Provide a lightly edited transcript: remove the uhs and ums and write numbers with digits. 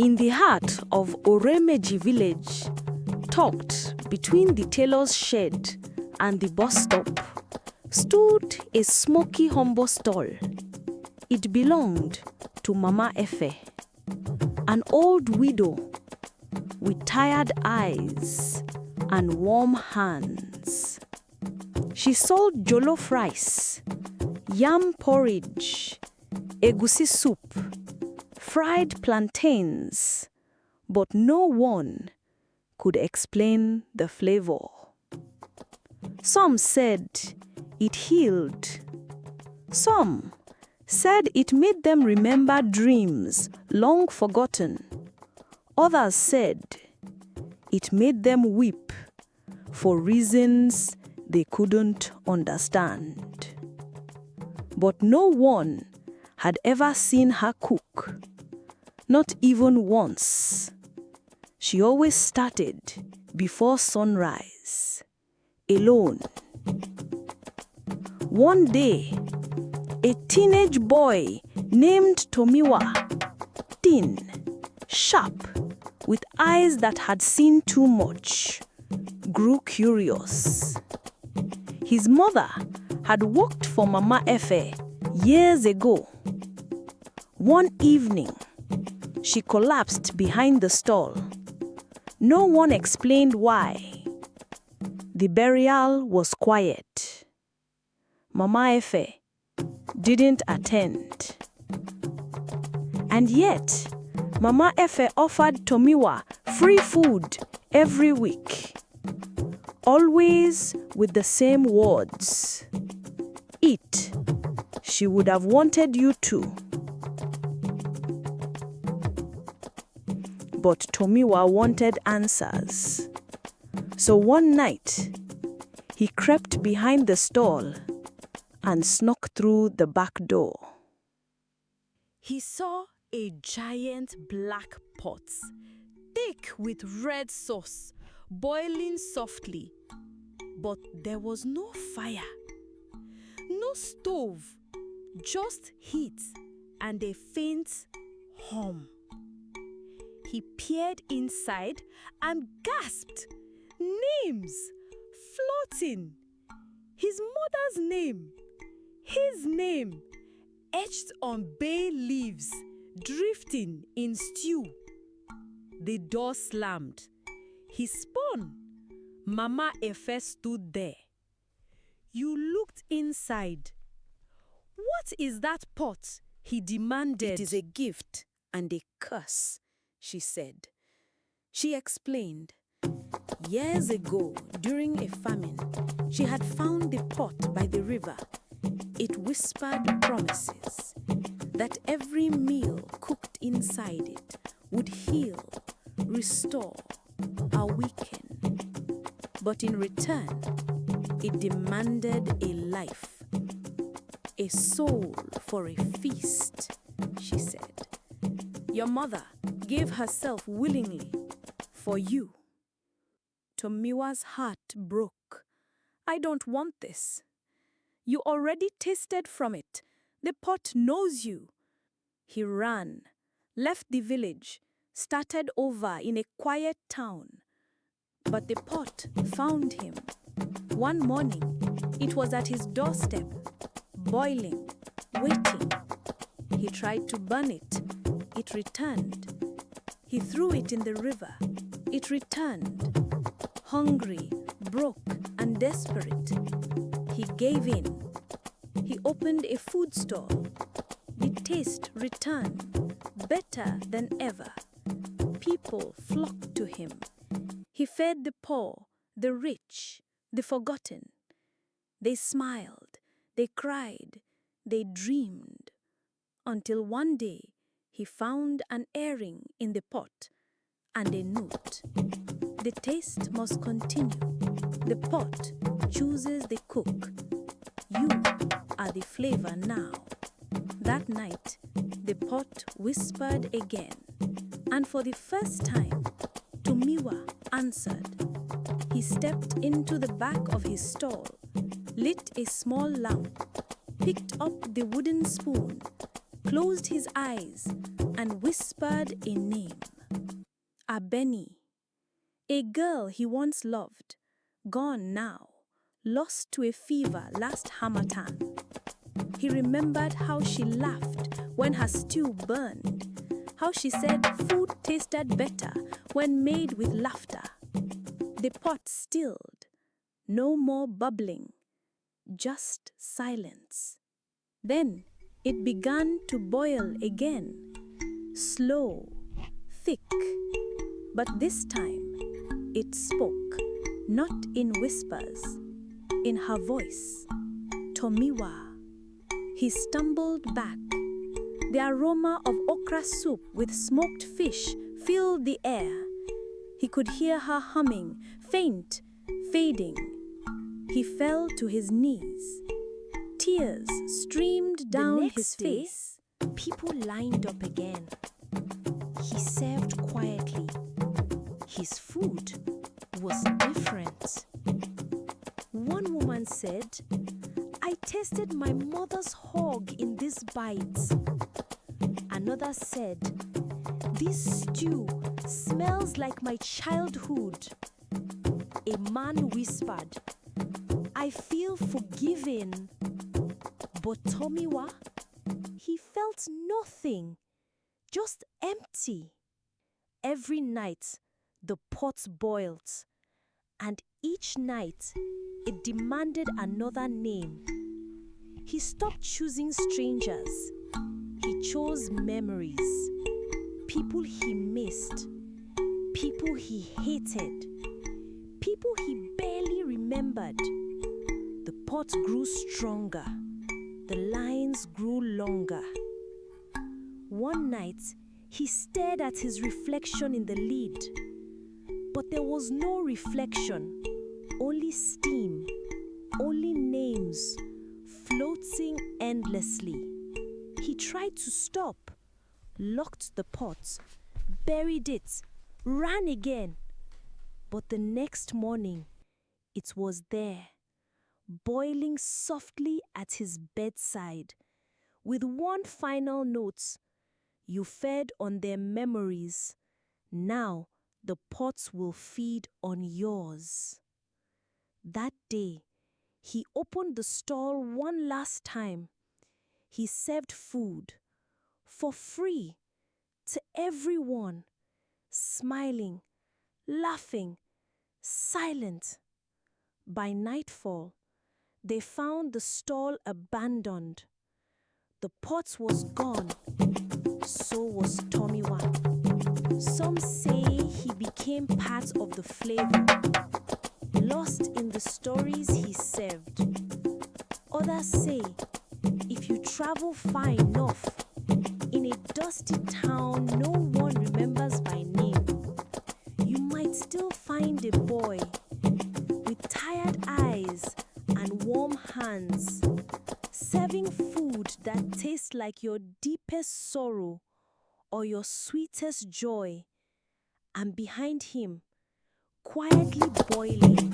In the heart of Oremeji village, tucked between the tailor's shed and the bus stop, stood a smoky humble stall. It belonged to Mama Efe, an old widow with tired eyes and warm hands. She sold jollof rice, yam porridge, egusi soup, fried plantains, but no one could explain the flavor. Some said it healed. Some said it made them remember dreams long forgotten. Others said it made them weep for reasons they couldn't understand. But no one had ever seen her cook, not even once. She always started before sunrise, alone. One day, a teenage boy named Tomiwa, thin, sharp, with eyes that had seen too much, grew curious. His mother had worked for Mama Efe years ago. One evening, she collapsed behind the stall. No one explained why. The burial was quiet. Mama Efe didn't attend. And yet, Mama Efe offered Tomiwa free food every week. Always with the same words. Eat. She would have wanted you to. But Tomiwa wanted answers. So one night, he crept behind the stall and snuck through the back door. He saw a giant black pot, thick with red sauce, boiling softly. But there was no fire, no stove, just heat and a faint hum. He peered inside and gasped. Names floating. His mother's name, his name, etched on bay leaves, drifting in stew. The door slammed. He spun. Mama Efe stood there. You looked inside. What is that pot? He demanded. It is a gift and a curse, she said. She explained. Years ago, during a famine, she had found the pot by the river. It whispered promises that every meal cooked inside it would heal, restore, awaken. But in return, it demanded a life, a soul for a feast, she said. Your mother gave herself willingly for you. Tomiwa's heart broke. I don't want this. You already tasted from it. The pot knows you. He ran, left the village, started over in a quiet town. But the pot found him. One morning, it was at his doorstep, boiling, waiting. He tried to burn it. It returned. He threw it in the river. It returned. Hungry, broke, and desperate, he gave in. He opened a food stall. The taste returned, better than ever. People flocked to him. He fed the poor, the rich, the forgotten. They smiled, they cried, they dreamed. Until one day, he found an earring in the pot and a note. The taste must continue. The pot chooses the cook. You are the flavor now. That night, the pot whispered again. And for the first time, Tomiwa answered. He stepped into the back of his stall, lit a small lamp, picked up the wooden spoon, closed his eyes, and whispered a name. Abeni, a girl he once loved, gone now, lost to a fever last harmattan. He remembered how she laughed when her stew burned, how she said food tasted better when made with laughter. The pot stilled, no more bubbling, just silence. Then it began to boil again, slow, thick, but this time it spoke, not in whispers, in her voice. Tomiwa. He stumbled back. The aroma of okra soup with smoked fish filled the air. He could hear her humming, faint, fading. He fell to his knees. Tears streamed down his face. People lined up again. He served quietly. His food was different. One woman said, "I tasted my mother's hog in this bite." Another said, "This stew smells like my childhood." A man whispered, "I feel forgiven." But Tomiwa, he felt nothing, just empty. Every night, the pot boiled, and each night, it demanded another name. He stopped choosing strangers. He chose memories. People he missed. People he hated. People he barely remembered. The pot grew stronger. The lines grew longer. One night, he stared at his reflection in the lid. But there was no reflection, only steam, only names, floating endlessly. He tried to stop, locked the pot, buried it, ran again. But the next morning, it was there, boiling softly at his bedside, with one final note: "You fed on their memories. Now the pots will feed on yours." That day, he opened the stall one last time. He served food for free to everyone, smiling, laughing, silent. By nightfall, they found the stall abandoned. The pot was gone, so was Tomiwa. Some say he became part of the flavor, lost in the stories he served. Others say if you travel far enough, in a dusty town no one remembers by name, you might still find a boy with tired eyes and warm hands, serving food that tastes like your deepest sorrow or your sweetest joy, and behind him, quietly boiling,